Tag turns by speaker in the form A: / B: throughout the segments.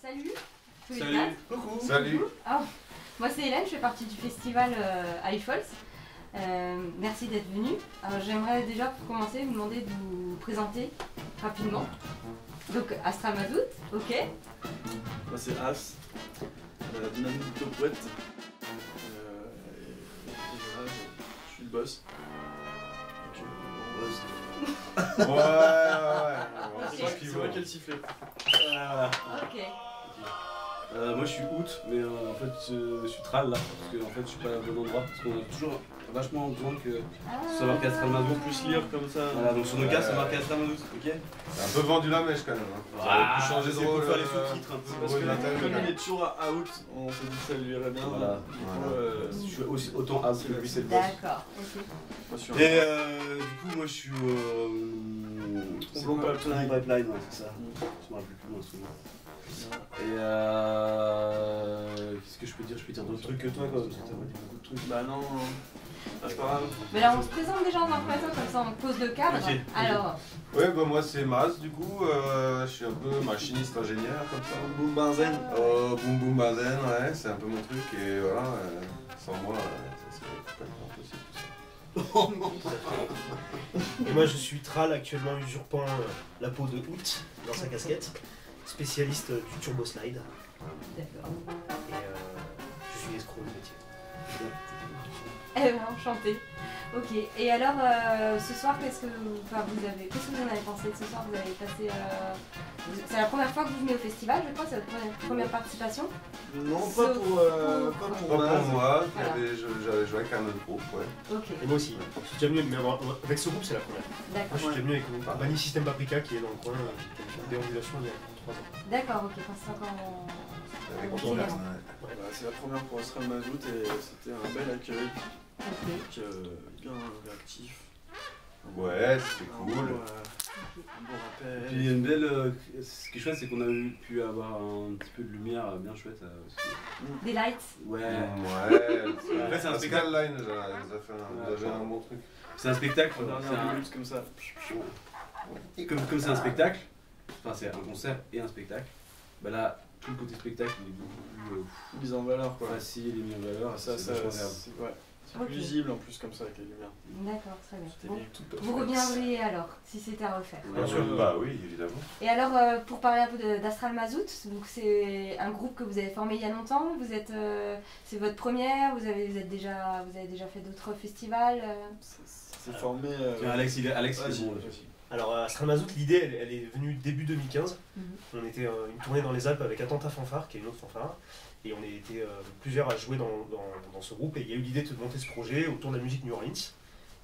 A: Salut tous les
B: Salut.
A: quatre.
C: Coucou.
B: Salut.
A: Alors, moi c'est Hélène, je fais partie du festival iFalls. Merci d'être venu. Alors j'aimerais déjà pour commencer vous demander de vous présenter rapidement. Donc Astral Mazout, ok.
C: Moi c'est As, la dynamique de poète. Et voilà, je suis le boss. Donc, c'est moi qui ai le sifflet.
A: Ok.
B: Moi je suis août, mais en fait je suis tral là, parce que en fait je suis pas au bon endroit, parce qu'on a toujours vachement besoin que ça marque Astral Mazout.
C: Plus lire comme ça.
B: Voilà, donc sur nos cas ça marque Astral Mazout, ok.
D: T'as un peu vendu la mèche quand même. Hein.
B: Ah,
D: changer de
B: c'est pour
D: rôle.
B: faire les sous-titres un peu.
C: Parce que
D: Ouais,
C: comme
D: ouais.
C: il est toujours à out, on s'est dit que ça lui irait bien.
B: Voilà.
C: Du coup,
B: Je suis aussi autant as que lui c'est le boss.
A: D'accord, ok.
C: pas sûr.
B: Et du coup moi je suis
C: Plomb Pipeline.
B: Pipeline, ouais, c'est ça. Je me rappelle plus mon souvenir. Et qu'est-ce que je peux dire? Je peux dire d'autres trucs que toi quoi, parce que t'as pas dit beaucoup de trucs.
C: Bah non, c'est pas grave.
A: Mais là on se présente déjà dans un premier temps, comme ça on pose le cadre.
B: Ok.
A: Alors,
D: Ouais, bah moi c'est Maz du coup, je suis un peu machiniste ingénieur comme ça.
C: Boom Benzen.
D: Boum boum bazen, ouais, c'est un peu mon truc et voilà, sans moi ça serait complètement impossible tout ça.
E: Et moi je suis Tral, actuellement usurpant la peau de Hoot dans sa casquette, spécialiste du turbo slide.
A: d'accord.
E: Et je suis escroc de métier.
A: Eh ben, enchanté. Ok. Et alors, ce soir, qu'est-ce que vous en avez pensé de ce soir? Vous avez passé. C'est la première fois que vous venez au festival, je crois, c'est votre première participation.
C: Non, pas
A: Sauf
C: pour
D: Pas pour moi,
A: Voilà.
D: j'avais joué avec un autre groupe, ouais.
A: Ok,
E: Et moi aussi, je suis déjà venu, mais avec ce groupe c'est la première. Moi
A: d'accord.
E: je suis déjà venu avec Bunny System Paprika qui est dans le coin, qui a fait une déambulation il y a 3 ans.
A: D'accord, ok, enfin, c'est encore.
D: Avec
A: Ok.
D: Gilles, ouais.
C: Bah, c'est la première pour Astral Mazout et c'était un bel accueil,
A: Ok.
C: bien réactif.
D: Ouais, c'était cool.
C: Un bon rappel.
B: Puis il y a une belle. Ce qui est chouette, c'est qu'on a pu avoir un petit peu de lumière bien chouette aussi.
A: Des lights.
B: Ouais.
D: Ouais,
B: Après, c'est un
D: Pascal
B: spectacle.
D: Line, il nous a fait un bon truc.
B: C'est un spectacle.
C: En
B: c'est
C: dernière
B: un-
C: minute comme ça.
B: Comme c'est un spectacle, enfin c'est un concert et un spectacle, bah là tout le côté spectacle il est beaucoup plus
C: Mise en valeur quoi.
B: facile et mis en valeur.
C: Ça,
B: c'est vachement agréable.
C: c'est
A: Ok.
C: plus visible en plus comme ça avec les lumières.
A: D'accord, très bien.
C: C'était
A: Bon.
C: bien.
A: Vous reviendriez alors, si c'était à refaire.
B: Bien sûr.
D: Bah oui, évidemment.
A: Et alors, pour parler un peu d'Astral Mazout, donc c'est un groupe que vous avez formé il y a longtemps. Vous êtes, c'est votre première. Vous avez déjà fait d'autres festivals.
C: C'est formé.
B: Tiens, Alex il est
C: Vas-y,
B: bon.
C: vas-y.
E: Alors Astral Mazout, l'idée elle est venue début 2015.
A: Mhm.
E: On était une tournée dans les Alpes avec Attentat Fanfare, qui est une autre fanfare. Et on était plusieurs à jouer dans ce groupe. Et il y a eu l'idée de monter ce projet autour de la musique New Orleans.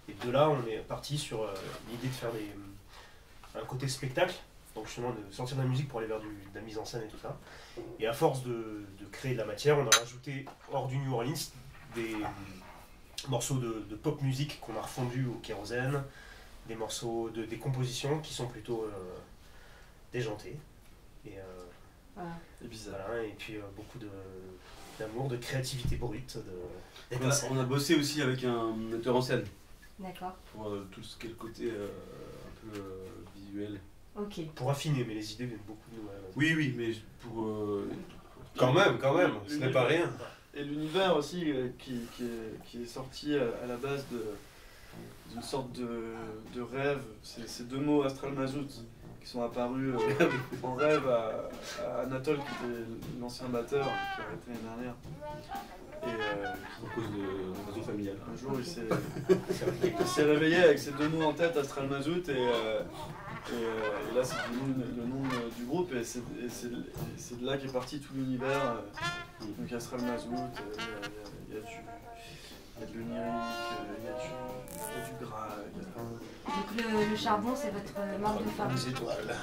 E: Et de là, on est parti sur l'idée de faire un côté spectacle. Donc justement de sortir de la musique pour aller vers de la mise en scène et tout ça. Et à force de créer de la matière, on a rajouté hors du New Orleans des morceaux de pop musique qu'on a refondus au kérosène, des morceaux des compositions qui sont plutôt déjantées. Et
A: Voilà.
C: C'est bizarre.
E: voilà, et puis beaucoup d'amour, de créativité brute,
B: On
E: d'étincelle.
B: a bossé aussi avec un metteur en scène
A: D'accord.
B: pour tout ce qui est le côté un peu visuel.
A: Ok.
E: Pour affiner, mais les idées viennent beaucoup de nous.
B: Oui, mais pour
D: Quand même, ce n'est pas rien.
C: Et l'univers aussi qui est sorti à la base d'une sorte de rêve. C'est ces deux mots Astral Mazout qui sont apparus en rêve à Anatole qui était l'ancien batteur qui a arrêté l'année dernière. Et
B: à cause de raisons familiales.
C: un jour il s'est réveillé avec ces deux mots en tête, Astral Mazout, et là c'est devenu le nom du groupe et c'est de là qu'est parti tout l'univers. Donc Astral Mazout, il y a de l'onirique, il y a du gras.
A: Donc le charbon, c'est votre marque de fabrique.
E: Les étoiles.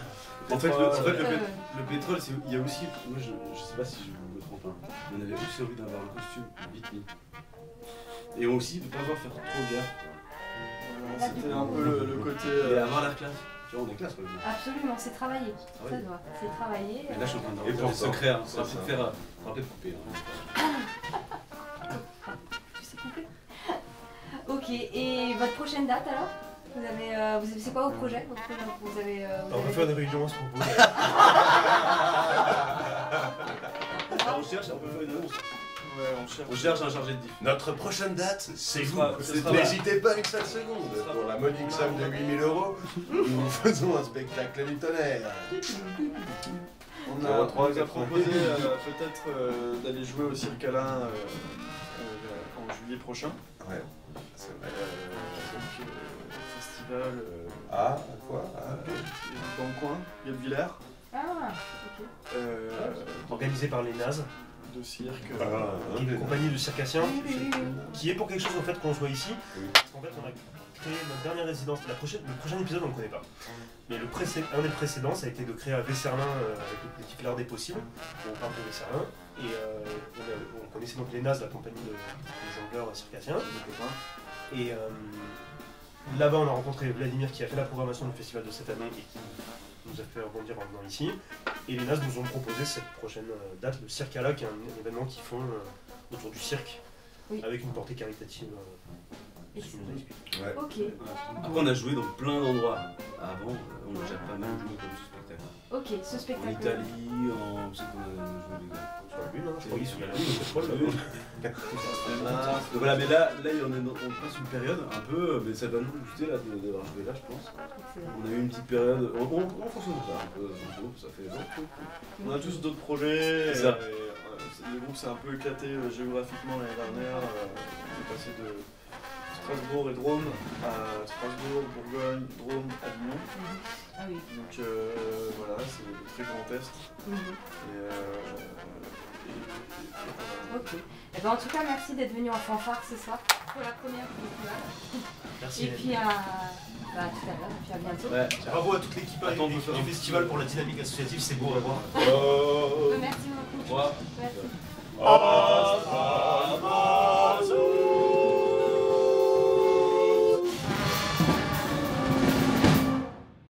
B: En fait,
A: Euh,
B: le pétrole, il y a aussi, moi je sais pas si je me trompe, hein, on avait aussi envie d'avoir un costume vite mis. Et aussi de ne pas avoir faire trop gaffe.
C: C'était un peu le côté.
B: Et avoir la classe. Tu vois, on est classe quoi.
A: Absolument, c'est travaillé.
B: Ah
A: Ça
B: oui.
A: doit. C'est travaillé.
B: Mais là je suis en train de
D: Et
B: regarder
D: pourtant,
B: le secret, hein.
D: c'est
B: Ça va peut-être
D: ça.
B: faire. On va peut-être couper. Hein.
A: Tu sais couper. Ok. Et votre prochaine date alors? C'est quoi vos projets? Vous avez,
E: On va faire des réunions à ce propos.
B: On cherche un chargé de diff.
D: Notre prochaine date, c'est vous.
C: ce sera-
D: N'hésitez pas une seule seconde. Pour la modique somme de 8 000 €, nous faisons un spectacle du tonnerre.
C: On
D: Ça
C: a,
D: va, trois,
C: on nous a
D: quatre ans.
C: proposé peut-être d'aller jouer au Cirque Alain en juillet prochain.
D: Ouais, c'est vrai.
C: Festival
D: Ah, quoi ah,
C: dans le coin, Guebwiller,
A: Ah, ok.
E: Organisé par les NAZ,
C: de cirque.
D: ah,
E: une compagnie de circassiens,
A: Oui, oui, oui, oui.
E: qui est pour quelque chose en fait qu'on soit ici.
D: Oui.
E: Parce qu'en fait, on a créé notre dernière résidence. Le prochain épisode, on ne connaît pas. Mais un des précédents, ça a été de créer à Vesserlin avec le petit L'Art des possibles, où on parle de Vesserlin. Et on connaissait donc les NAZ, la compagnie des jongleurs circassiens. Et là-bas, on a rencontré Vladimir qui a fait la programmation du festival de cette année et qui nous a fait rebondir en venant ici. Et les NAZ nous ont proposé cette prochaine date, le Cirque Ala, qui est un événement qu'ils font autour du cirque,
A: Oui.
E: avec une portée caritative.
A: Et
E: ce qu'ils nous expliquent.
D: Ouais.
A: Ok,
B: Après, on a joué dans plein d'endroits. Avant, on a déjà pas mal joué comme ce spectacle.
A: ok, ce
B: En
A: spectacle.
B: Italie, en. Je sais qu'on a joué des.
E: Sur la lune, hein, je crois qu'ils sont
B: Oui,
E: à la lune, au pétrole, là-bas.
B: Donc voilà, mais là on passe une période un peu, mais ça va nous goûter là d'avoir joué là, je pense.
A: Excellent.
B: On a eu une petite période, on fonctionne pas un peu, ça fait longtemps.
C: On a tous d'autres projets.
B: C'est ça.
C: Le groupe s'est un peu éclaté géographiquement l'année dernière. On est passé de Strasbourg et Drôme à Strasbourg, Bourgogne, Drôme, Avignon.
A: Ah oui.
C: Donc voilà, c'est le très grand est.
A: Mhm.
C: Et
A: Ok. Eh ben, en tout cas, merci d'être venu en fanfare ce soir pour la première festival.
E: Merci.
A: Et puis à tout à l'heure, et puis à bientôt.
B: Ouais.
E: Bravo à toute l'équipe
B: Attends,
E: du festival pour la dynamique associative, c'est beau à voir.
A: Merci beaucoup.
B: Au revoir.
A: Merci.
D: Oh